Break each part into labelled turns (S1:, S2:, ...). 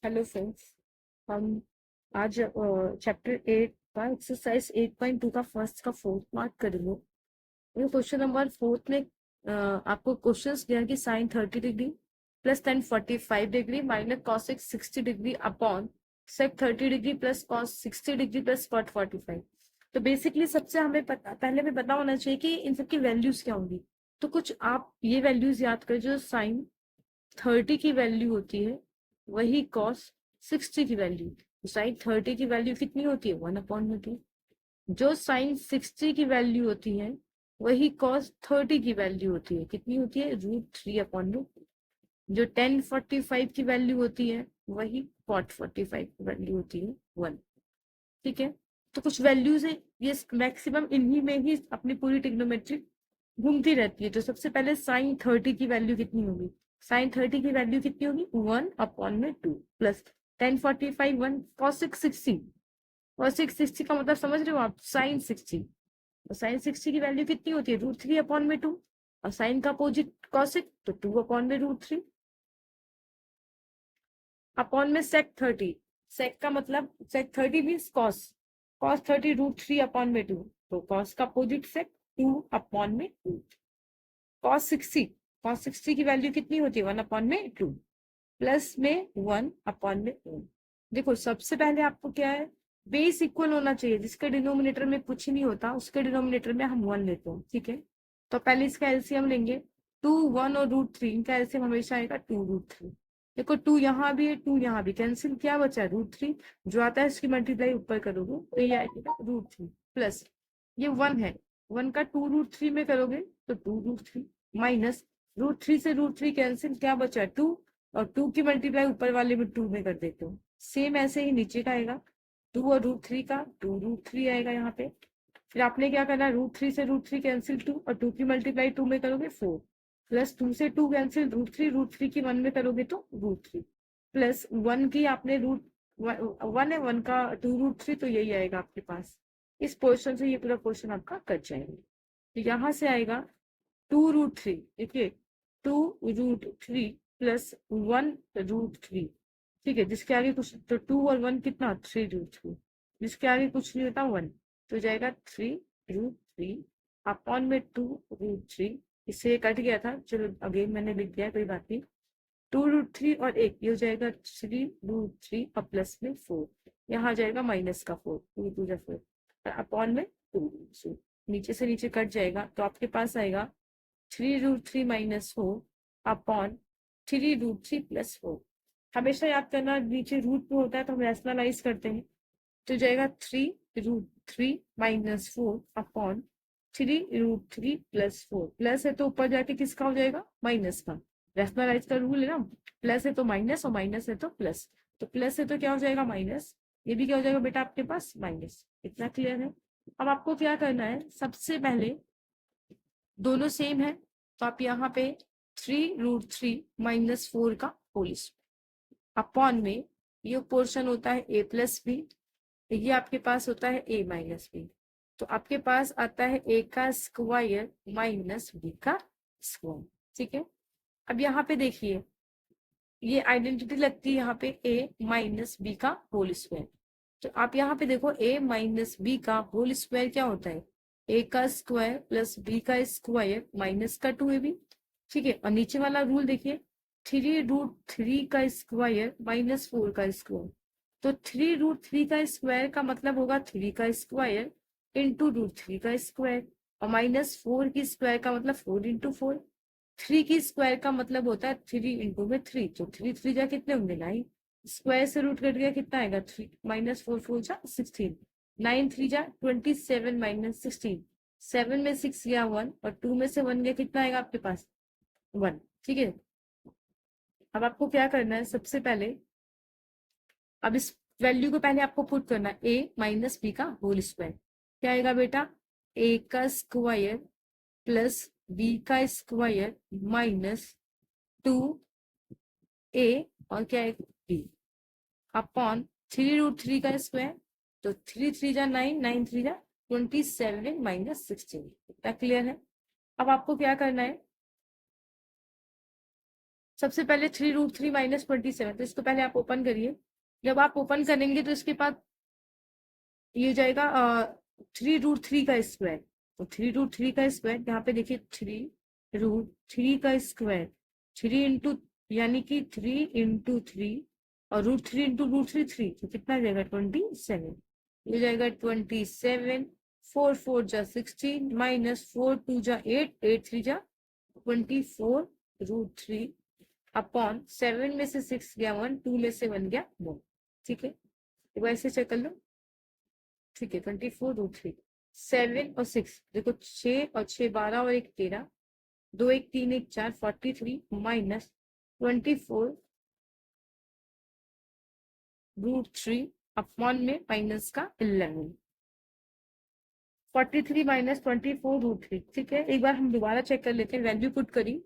S1: Hello friends. हम आज chapter 8 का एक्सरसाइज 8.2 का फर्स्ट का फोर्थ पार्ट करेंगे। ये क्वेश्चन नंबर फोर्थ में आपको क्वेश्चंस दिया कि sine 30 degree plus tan 45 degree minus cos 60 degree upon sec 30 degree plus cos 60 degree plus cot 45। तो बेसिकली सबसे हमें पहले में पता होना चाहिए कि इन सबकी वैल्यूज क्या होंगी। तो कुछ आप ये वैल्यूज याद करें, जो साइन 30 की वैल्यू होती है वही कॉस 60 की वैल्यू। साइन 30 की वैल्यू कितनी होती है 1/2। जो साइन 60 की वैल्यू होती है वही कॉस 30 की वैल्यू होती है, कितनी होती है √3/2। जो टेन 45 की वैल्यू होती है वही कॉट 45 की वैल्यू होती है 1। ठीक है, तो कुछ वैल्यूज है, ये मैक्सिमम इन्हीं में ही अपनी पूरी ट्रिग्नोमेट्री घूमती रहती है। तो सबसे पहले साइन 30 की वैल्यू कितनी होगी, साइन 30 की वैल्यू कितनी होगी 1/2 प्लस टेन 45 1 कॉसिक 60। कॉसिक 60 का मतलब समझ रहे हो आप, साइन 60। तो साइन 60 की वैल्यू कितनी होती है √3/2 और साइन का अपोजिट कॉसिक तो 2/√3 अपॉन में सेक 30। सेक का मतलब सेक 30 मीन्स कॉस, कॉस 30 √3/2। तो कॉस का अपोजिट सेक 2/2। कॉस 60 की वैल्यू कितनी होती है 1/2 प्लस में 1/2। देखो सबसे पहले आपको क्या है, बेस इक्वल होना चाहिए। जिसके डिनोमिनेटर में कुछ नहीं होता उसके डिनोमिनेटर में हम 1 लेते हैं। ठीक है, तो पहले इसका एलसीएम लेंगे। 2 1 और √3, इनका एलसीएम हमेशा आएगा 2√3। देखो 2 यहाँ भी है 2 यहाँ भी, कैंसिल क्या बचा √3। जो आता है इसकी मल्टीप्लाई ऊपर करोगे तो ये आएगा √3 प्लस ये 1 है, 1 का 2√3 में करोगे तो 2√3 माइनस √3 से √3 कैंसिल, क्या बचा 2 और 2 की मल्टीप्लाई ऊपर वाले में 2 में कर देते हो। सेम ऐसे ही नीचे का आएगा 2 और √3 का 2√3 आएगा यहाँ पे। फिर आपने क्या करना, √3 से √3 कैंसिल 2 और 2 की मल्टीप्लाई 2 में करोगे 4 प्लस 2 से 2 कैंसिल √3 की 1 में करोगे तो √3 प्लस 1 की आपने रूट 1 है 1 का 2√3 तो यही आएगा आपके पास। इस पोर्शन से ये पूरा क्वेश्चन आपका कट जाएगा। तो यहाँ से आएगा 2√3, देखिए 2√3 प्लस 1√3। ठीक है, जिसके आगे कुछ तो 2 और 1 कितना 3√3, जिसके आगे कुछ नहीं होता 1 तो जाएगा 3√3 अपॉन में 2√3। इससे कट गया था, चलो अगेन मैंने लिख दिया, कोई बात नहीं। 2√3 और एक ये हो जाएगा 3√3 और प्लस में 4, यहाँ आ जाएगा माइनस का 4, 2 2 जा 4 अपॉन में 2। नीचे से नीचे कट जाएगा तो आपके पास आएगा 3√3 माइनस 4 अपॉन 3√3 प्लस 4। हमेशा याद करना नीचे रूट में होता है तो हम रैशनलाइज करते हैं, तो जाएगा 3√3 माइनस 4 अपॉन 3√3 प्लस 4। प्लस है तो ऊपर जाके किसका हो जाएगा माइनस का, रैशनलाइज का रूल है ना, प्लस है तो माइनस और माइनस है तो प्लस। तो प्लस है तो क्या हो जाएगा माइनस, ये भी क्या हो जाएगा बेटा आपके पास माइनस। इतना क्लियर है। अब आपको क्या करना है, सबसे पहले दोनों सेम है तो आप यहाँ पे 3√3 माइनस 4 का होल अपॉन में ये पोर्शन होता है a प्लस बी, ये आपके पास होता है a माइनस बी। तो आपके पास आता है a का स्क्वायर माइनस b का स्क्वायर। ठीक है, अब यहाँ पे देखिए ये आइडेंटिटी लगती है यहाँ पे a माइनस बी का होल स्क्वायर। तो आप यहाँ पे देखो a माइनस बी का होल स्क्वायर क्या होता है, a का स्क्वायर प्लस b का स्क्वायर माइनस का 2ab। ठीक है, और नीचे वाला रूल देखिए 3√3 का स्क्वायर माइनस 4 का स्क्वायर। तो 3√3 का स्क्वायर का मतलब होगा 3 का स्क्वायर इंटू √3 का स्क्वायर और माइनस 4 की स्क्वायर का मतलब 4 इंटू 4। 3 की स्क्वायर का मतलब होता है 3 इंटू में 3, तो 3 3 जा कितने होंगे 9। स्क्वायर से रूट कट गया कितना आएगा 3 माइनस 4 4 जा 16, 9 3 जा 27 माइनस 16, 7 में 6 गया 1 और 2 में से 1 गया कितना आएगा आपके पास 1। ठीक है, अब आपको क्या करना है, सबसे पहले अब इस वैल्यू को पहले आपको पुट करना है a माइनस बी का होल स्क्वायर। क्या आएगा बेटा a का स्क्वायर प्लस b का स्क्वायर माइनस 2a और क्या है b अपॉन 3√3 का स्क्वायर। तो 3 3 जा 9, 9 3 जा 27 माइनस 16। इतना क्लियर है। अब आपको क्या करना है, सबसे पहले 3√3 माइनस 27, तो इसको पहले आप ओपन करिए। जब आप ओपन करेंगे तो इसके बाद ये हो जाएगा 3√3 का स्क्वायर। तो 3√3 का स्क्वायर, यहाँ पे देखिए 3√3 का स्क्वायर, 3 इंटू यानी कि 3 इंटू 3 और √3 इंटू √3 3, तो कितना जाएगा 27। ये जाएगा 27, 4 4 जा 16 माइनस 4 2 जा 8 8 3 जा 24√3 अपॉन 7 में से 6 गया 1, 2 में से 1 गया 1। ठीक है, एक बार ऐसे चेक कर लो। ठीक है, 24√3, 7 और 6, देखो 6 और 6 12 और 1 13, 2 1 3 1 4, 43 माइनस 24√3 अपॉन में माइनस का 11, 43 माइनस 24√3। ठीक है, एक बार हम दोबारा चेक कर लेते हैं। वैल्यू पुट करी,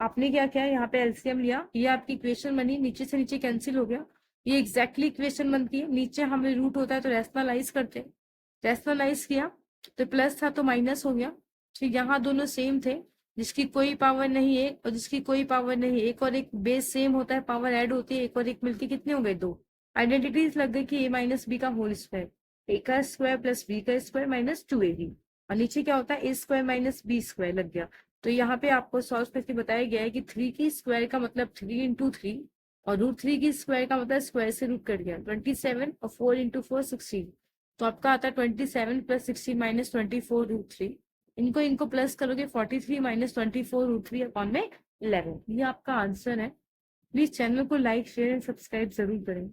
S1: आपने क्या किया, यहाँ पे एलसीएम लिया, ये आपकी इक्वेशन बनी, नीचे से नीचे कैंसिल हो गया, ये एग्जैक्टली इक्वेशन बनती है। नीचे हमें रूट होता है तो रैशनलाइज करते हैं, रैशनलाइज किया तो प्लस था तो माइनस हो गया। ठीक, यहाँ दोनों सेम थे, जिसकी कोई पावर नहीं है और जिसकी कोई पावर नहीं, एक और एक बेस सेम होता है, पावर ऐड होती है, एक और एक मिलके कितने हो गए 2। आइडेंटिटीज लग गई कि a माइनस बी का होल स्क्वायर, a का स्क्वायर प्लस b का स्क्वायर माइनस 2ab, और नीचे क्या होता है a square minus b square लग गया। तो यहाँ पे आपको सॉल्व करके बताया गया है कि 3 की स्क्वायर का मतलब 3 इंटू 3 और √3 की स्क्वायर का मतलब स्क्वायर से रूट कट गया 27 और 4 इंटू 4 16, तो आपका आता है 27 प्लस 16 माइनस 24√3। इनको प्लस करोगे 43 माइनस 24√3 अपॉन में 11। ये आपका आंसर है। प्लीज चैनल को लाइक शेयर एंड सब्सक्राइब जरूर करें।